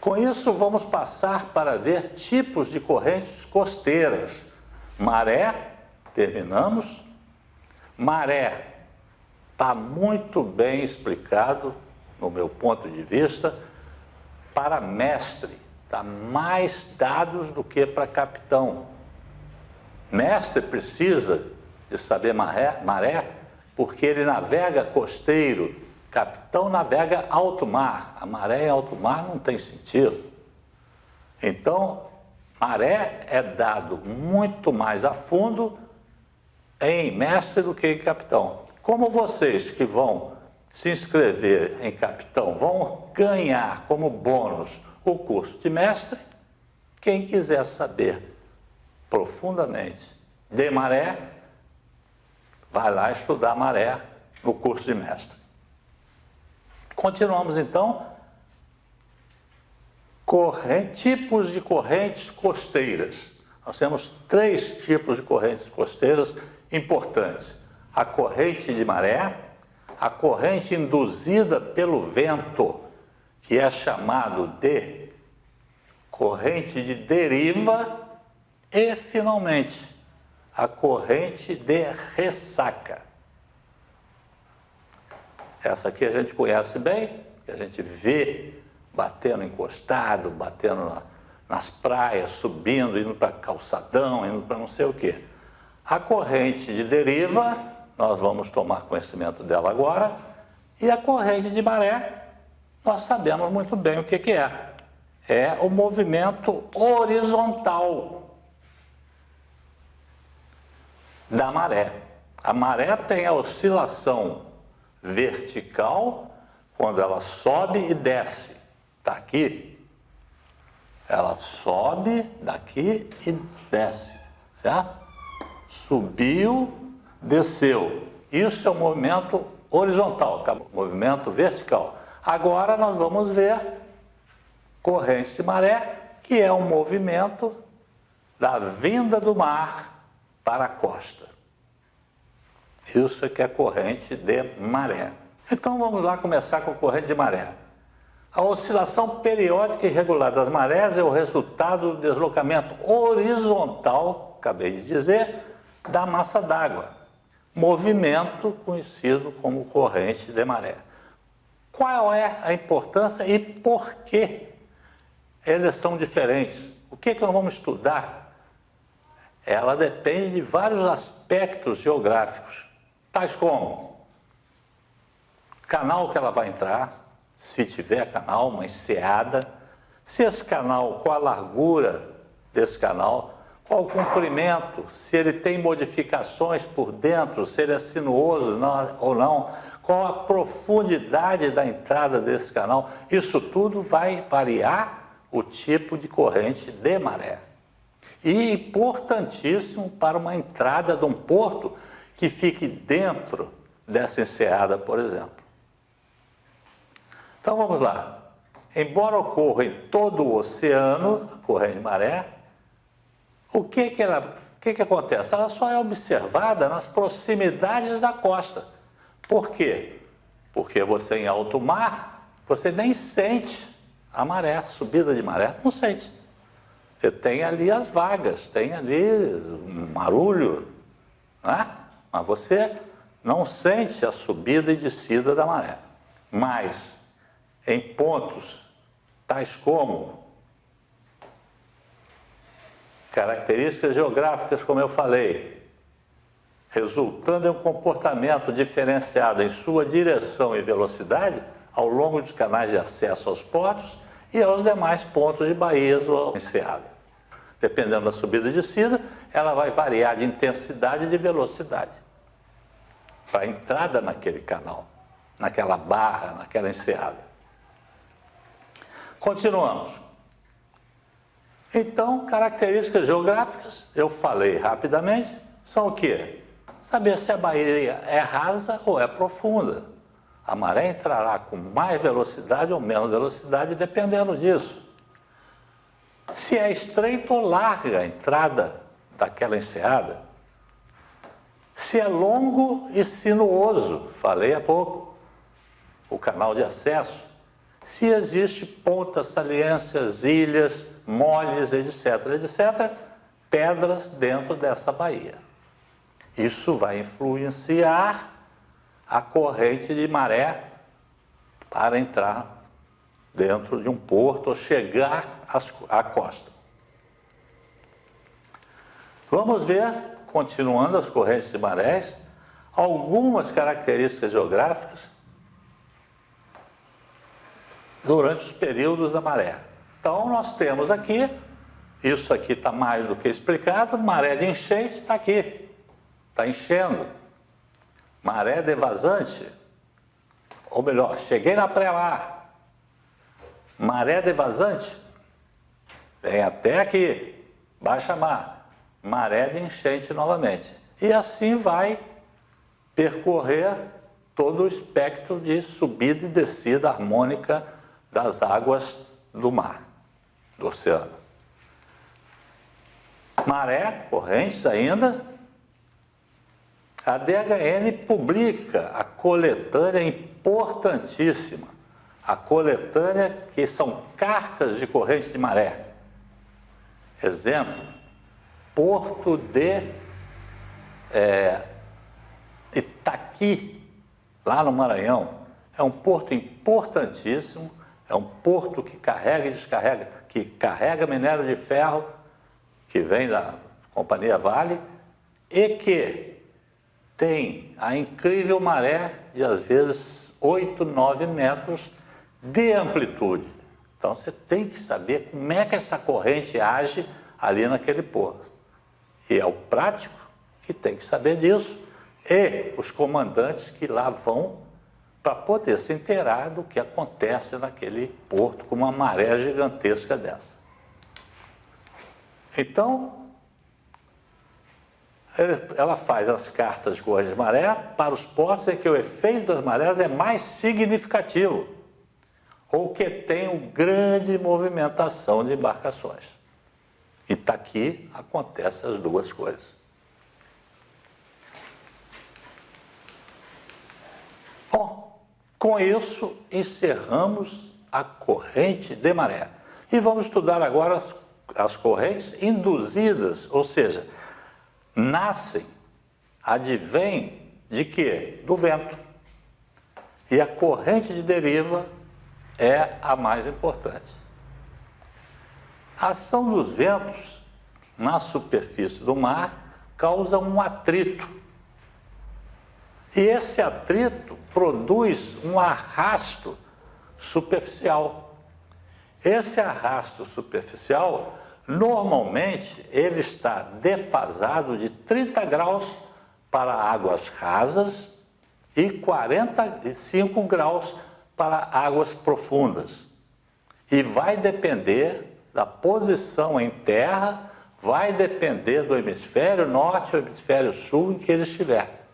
Com isso, vamos passar para ver tipos de correntes costeiras. Maré, terminamos. Maré está muito bem explicado, no meu ponto de vista, para mestre. Está mais dados do que para capitão. Mestre precisa de saber maré, porque ele navega costeiro. Capitão navega alto mar. A maré em alto mar não tem sentido. Então, maré é dado muito mais a fundo em mestre do que em capitão. Como vocês que vão se inscrever em capitão vão ganhar como bônus o curso de mestre, quem quiser saber profundamente de maré, vai lá estudar maré no curso de mestre. Continuamos então. Tipos de correntes costeiras. Nós temos 3 tipos de correntes costeiras importantes. A corrente de maré, a corrente induzida pelo vento, que é chamado de corrente de deriva, e, finalmente, a corrente de ressaca. Essa aqui a gente conhece bem, que a gente vê batendo encostado, batendo nas praias, subindo, indo para calçadão, indo para não sei o quê. A corrente de deriva, nós vamos tomar conhecimento dela agora, e a corrente de maré, nós sabemos muito bem o que é. É o movimento horizontal da maré. A maré tem a oscilação vertical quando ela sobe e desce. Está aqui, ela sobe daqui e desce, certo? Subiu, desceu. Isso é o movimento horizontal, movimento vertical. Agora nós vamos ver corrente de maré, que é um movimento da vinda do mar para a costa. Isso é que é corrente de maré. Então vamos lá começar com a corrente de maré. A oscilação periódica e irregular das marés é o resultado do deslocamento horizontal, acabei de dizer, da massa d'água. Movimento conhecido como corrente de maré. Qual é a importância e por que eles são diferentes? O que nós vamos estudar? Ela depende de vários aspectos geográficos, tais como canal que ela vai entrar, se tiver canal, uma enseada, se esse canal, qual a largura desse canal, qual o comprimento, se ele tem modificações por dentro, se ele é sinuoso ou não, qual a profundidade da entrada desse canal. Isso tudo vai variar o tipo de corrente de maré. E importantíssimo para uma entrada de um porto que fique dentro dessa enseada, por exemplo. Então vamos lá. Embora ocorra em todo o oceano, a corrente de maré, o que acontece? Ela só é observada nas proximidades da costa. Por quê? Porque você em alto mar, você nem sente a maré, subida de maré, não sente. Você tem ali as vagas, tem ali um barulho, né? Mas você não sente a subida e descida da maré. Mas em pontos tais como características geográficas, como eu falei, resultando em um comportamento diferenciado em sua direção e velocidade ao longo dos canais de acesso aos portos e aos demais pontos de baías ou enseada. Dependendo da subida e descida, ela vai variar de intensidade e de velocidade para a entrada naquele canal, naquela barra, naquela enseada. Continuamos. Então, características geográficas, eu falei rapidamente, são o quê? Saber se a baía é rasa ou é profunda. A maré entrará com mais velocidade ou menos velocidade, dependendo disso. Se é estreita ou larga a entrada daquela enseada. Se é longo e sinuoso, falei há pouco, o canal de acesso. se existe pontas, saliências, ilhas, moles, etc., etc., pedras dentro dessa baía. Isso vai influenciar a corrente de maré para entrar dentro de um porto ou chegar à costa. Vamos ver, continuando as correntes de marés, algumas características geográficas durante os períodos da maré. Então, nós temos aqui, isso aqui está mais do que explicado, maré de enchente está aqui, está enchendo. Maré devasante, ou melhor, cheguei na pré-mar. Maré devasante, vem até aqui, baixa mar. Maré de enchente novamente. E assim vai percorrer todo o espectro de subida e descida harmônica das águas do mar, do oceano. Maré, correntes ainda. A DHN publica a coletânea importantíssima, a coletânea que são cartas de corrente de maré. Exemplo, Porto de Itaqui, lá no Maranhão. É um porto importantíssimo, é um porto que carrega e descarrega, que carrega minério de ferro, que vem da Companhia Vale, e que tem a incrível maré de, às vezes, 8, 9 metros de amplitude. Então, você tem que saber como é que essa corrente age ali naquele porto. E é o prático que tem que saber disso, e os comandantes que lá vão para poder se inteirar do que acontece naquele porto com uma maré gigantesca dessa. Então, ela faz as cartas de corrente de maré para os portos em que o efeito das marés é mais significativo, ou que tem grande movimentação de embarcações. E aqui acontecem as duas coisas. Bom, com isso encerramos a corrente de maré. E vamos estudar agora as correntes induzidas, ou seja, nascem, advêm de quê? Do vento. E a corrente de deriva é a mais importante. A ação dos ventos na superfície do mar causa um atrito. E esse atrito produz um arrasto superficial. Esse arrasto superficial, normalmente, ele está defasado de 30 graus para águas rasas e 45 graus para águas profundas. E vai depender da posição em terra, vai depender do hemisfério norte ou hemisfério sul em que ele estiver.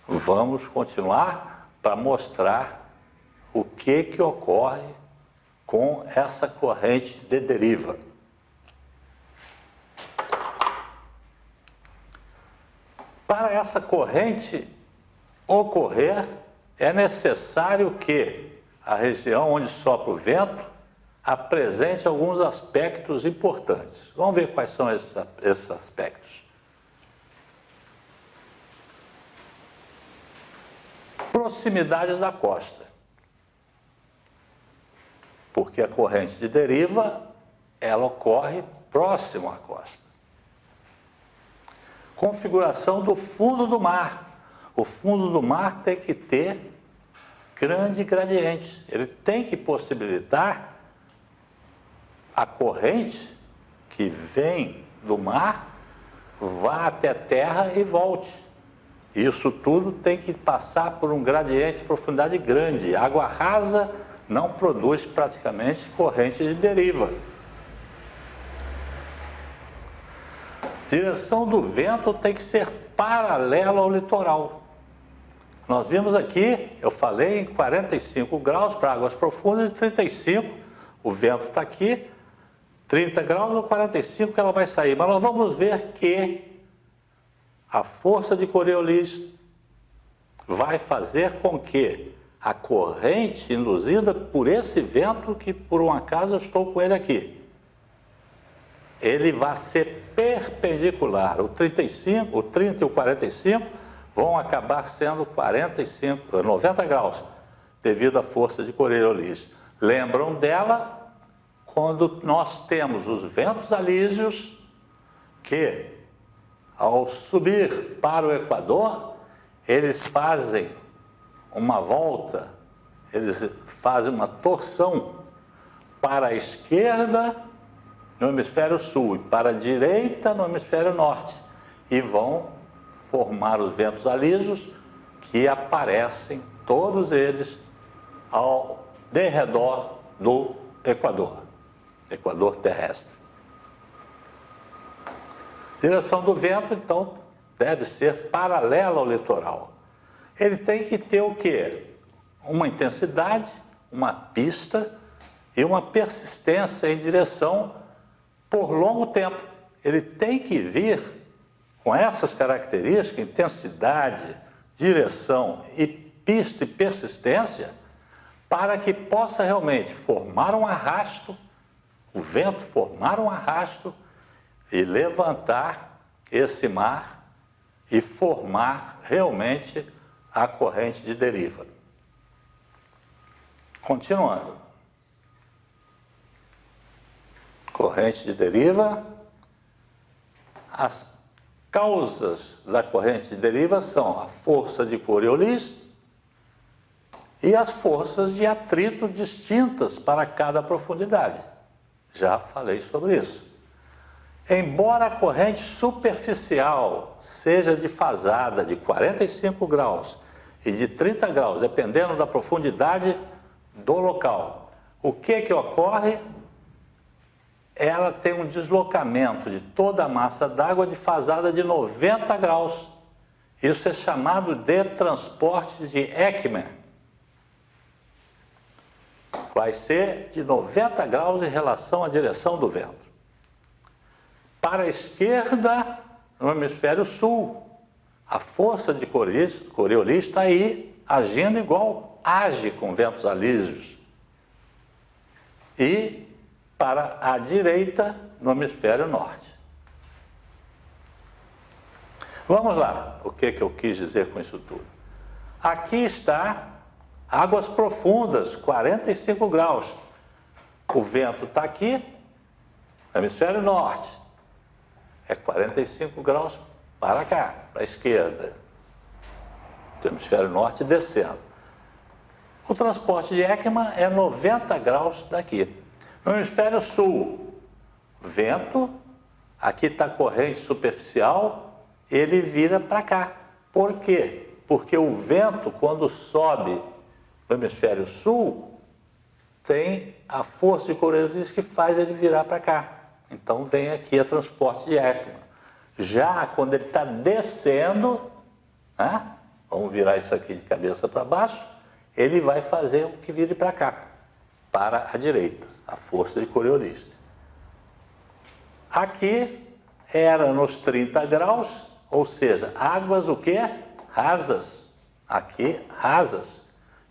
Vamos continuar para mostrar o que ocorre com essa corrente de deriva. Para essa corrente ocorrer, é necessário que a região onde sopra o vento apresente alguns aspectos importantes. Vamos ver quais são esses aspectos. Proximidades da costa. Porque a corrente de deriva, ela ocorre próximo à costa. Configuração do fundo do mar. O fundo do mar tem que ter grande gradiente. Ele tem que possibilitar a corrente que vem do mar vá até a terra e volte. Isso tudo tem que passar por um gradiente de profundidade grande. Água rasa não produz praticamente corrente de deriva. Direção do vento tem que ser paralela ao litoral. Nós vimos aqui, eu falei, em 45 graus para águas profundas e 35, o vento está aqui, 30 graus ou 45 que ela vai sair. Mas nós vamos ver que a força de Coriolis vai fazer com que a corrente induzida por esse vento, que por um acaso eu estou com ele aqui, ele vai ser perpendicular. O 35, o 30 e o 45 vão acabar sendo 90 graus, devido à força de Coriolis. Lembram dela quando nós temos os ventos alísios que, ao subir para o Equador, eles fazem uma volta, eles fazem uma torção para a esquerda no hemisfério sul e para a direita no hemisfério norte, e vão formar os ventos alísios que aparecem, todos eles, ao derredor do Equador terrestre. Direção do vento, então, deve ser paralela ao litoral. Ele tem que ter o quê? Uma intensidade, uma pista e uma persistência em direção por longo tempo. Ele tem que vir com essas características, intensidade, direção e pista e persistência, para que possa realmente formar um arrasto, o vento formar um arrasto e levantar esse mar e formar realmente a corrente de deriva. Continuando. Corrente de deriva. As causas da corrente de deriva são a força de Coriolis e as forças de atrito distintas para cada profundidade. Já falei sobre isso. Embora a corrente superficial seja defasada de 45 graus e de 30 graus, dependendo da profundidade do local, o que ocorre? Ela tem um deslocamento de toda a massa d'água defasada de 90 graus. Isso é chamado de transporte de Ekman. Vai ser de 90 graus em relação à direção do vento. Para a esquerda, no hemisfério sul, a força de Coriolis está aí, agindo igual age com ventos alísios. E para a direita, no hemisfério norte. Vamos lá, o que eu quis dizer com isso tudo? Aqui está águas profundas, 45 graus. O vento está aqui, no hemisfério norte. É 45 graus para cá, para a esquerda. Do hemisfério norte descendo. O transporte de Ekman é 90 graus daqui. No hemisfério sul, vento, aqui está a corrente superficial, ele vira para cá. Por quê? Porque o vento, quando sobe no hemisfério sul, tem a força de Coriolis que faz ele virar para cá. Então vem aqui a transporte de Ekman. Já quando ele está descendo, né? Vamos virar isso aqui de cabeça para baixo, ele vai fazer o que vire para cá, para a direita, a força de Coriolis. Aqui era nos 30 graus, ou seja, águas o quê? Rasas. Aqui, rasas.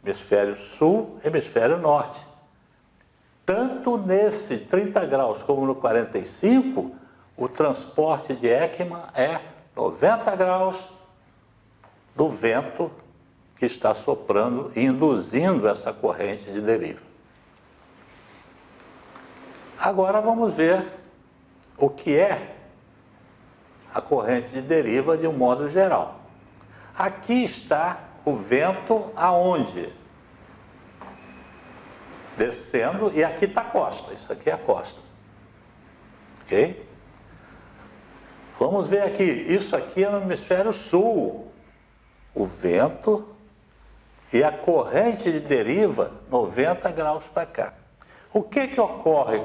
Hemisfério sul, hemisfério norte. Tanto nesse 30 graus como no 45, o transporte de Ekman é 90 graus do vento que está soprando e induzindo essa corrente de deriva. Agora vamos ver o que é a corrente de deriva de um modo geral. Aqui está o vento aonde? Descendo, e aqui está a costa. Isso aqui é a costa. Ok? Vamos ver aqui. Isso aqui é no hemisfério sul. O vento e a corrente de deriva 90 graus para cá. O que ocorre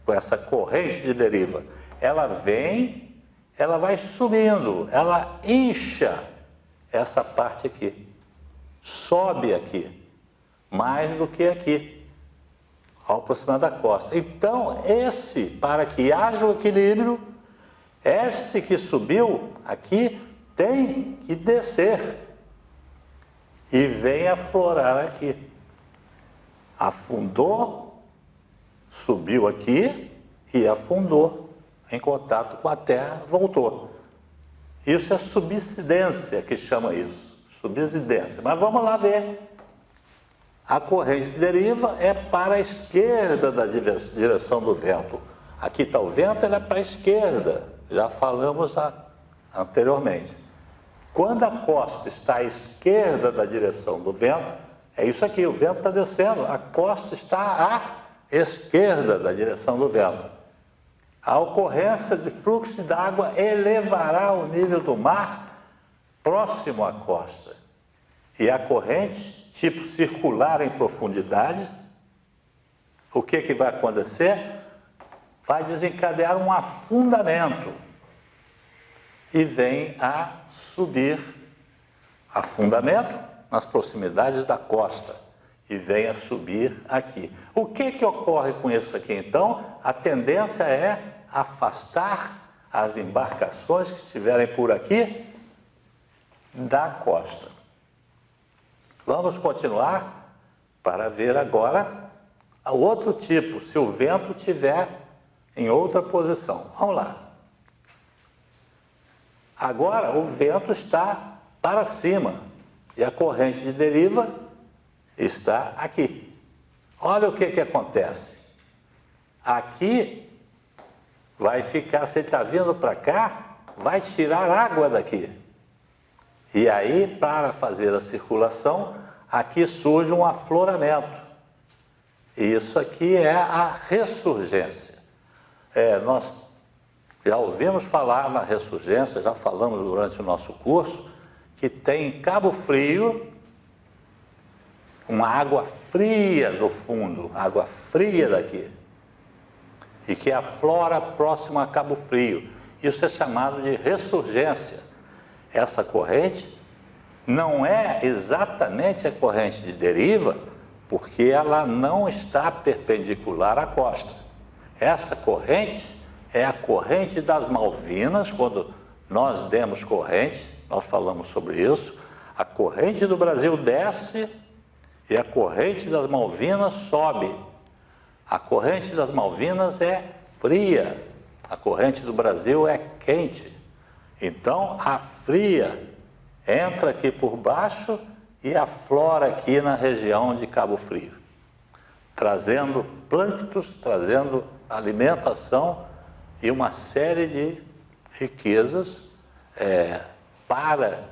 com essa corrente de deriva? Ela vem, ela vai subindo, ela incha essa parte aqui. Sobe aqui, mais do que aqui, ao aproximar da costa. Então, para que haja o equilíbrio, esse que subiu aqui tem que descer. e vem aflorar aqui. Afundou, subiu aqui e afundou em contato com a terra, voltou. Isso é subsidência que chama isso, subsidência. Mas vamos lá ver. A corrente de deriva é para a esquerda da direção do vento. Aqui está o vento, ele é para a esquerda. Já falamos anteriormente. Quando a costa está à esquerda da direção do vento, é isso aqui, o vento está descendo, a costa está à esquerda da direção do vento. A ocorrência de fluxo d'água elevará o nível do mar próximo à costa. E a corrente, tipo circular em profundidade, o que vai acontecer? Vai desencadear um afundamento e vem a subir. Afundamento nas proximidades da costa e vem a subir aqui. O que ocorre com isso aqui então? A tendência é afastar as embarcações que estiverem por aqui da costa. Vamos continuar para ver agora o outro tipo, se o vento estiver em outra posição. Vamos lá. Agora o vento está para cima e a corrente de deriva está aqui. Olha o que acontece. Aqui vai ficar, se ele está vindo para cá, vai tirar água daqui. E aí, para fazer a circulação, aqui surge um afloramento. Isso aqui é a ressurgência. Nós já ouvimos falar na ressurgência, já falamos durante o nosso curso, que tem em Cabo Frio uma água fria do fundo, água fria daqui, e que aflora próximo a Cabo Frio. Isso é chamado de ressurgência. Essa corrente não é exatamente a corrente de deriva, porque ela não está perpendicular à costa. Essa corrente é a corrente das Malvinas. Quando nós demos corrente, nós falamos sobre isso, a corrente do Brasil desce e a corrente das Malvinas sobe. A corrente das Malvinas é fria, a corrente do Brasil é quente. Então, a fria entra aqui por baixo e aflora aqui na região de Cabo Frio, trazendo plânctons, trazendo alimentação e uma série de riquezas para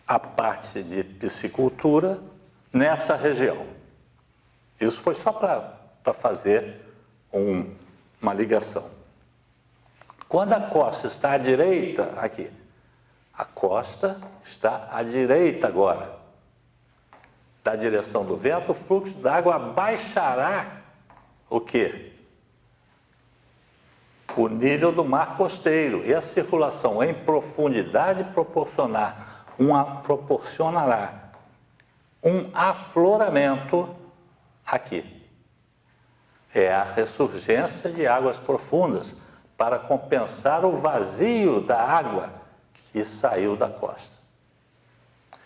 a parte de piscicultura nessa região. Isso foi só para fazer uma ligação. Quando a costa está à direita, aqui, a costa está à direita agora, da direção do vento, o fluxo d'água baixará o quê? O nível do mar costeiro, e a circulação em profundidade proporcionará um afloramento aqui. É a ressurgência de águas profundas para compensar o vazio da água que saiu da costa.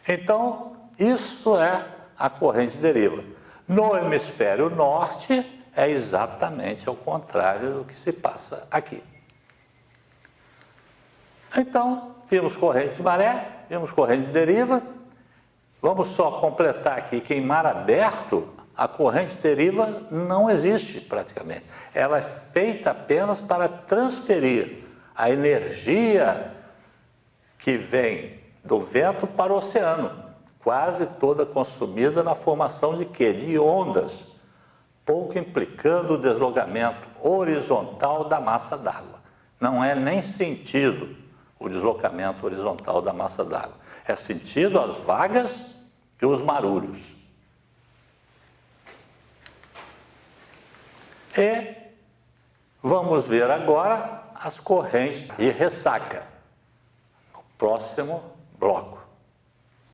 Então, isso é a corrente de deriva. No hemisfério norte, é exatamente ao contrário do que se passa aqui. Então, vimos corrente de maré, vimos corrente de deriva. Vamos só completar aqui que em mar aberto, a corrente de deriva não existe praticamente. Ela é feita apenas para transferir a energia que vem do vento para o oceano, quase toda consumida na formação de quê? De ondas, pouco implicando o deslocamento horizontal da massa d'água. Não é nem sentido o deslocamento horizontal da massa d'água. É sentido as vagas e os marulhos. E vamos ver agora as correntes de ressaca, no próximo bloco.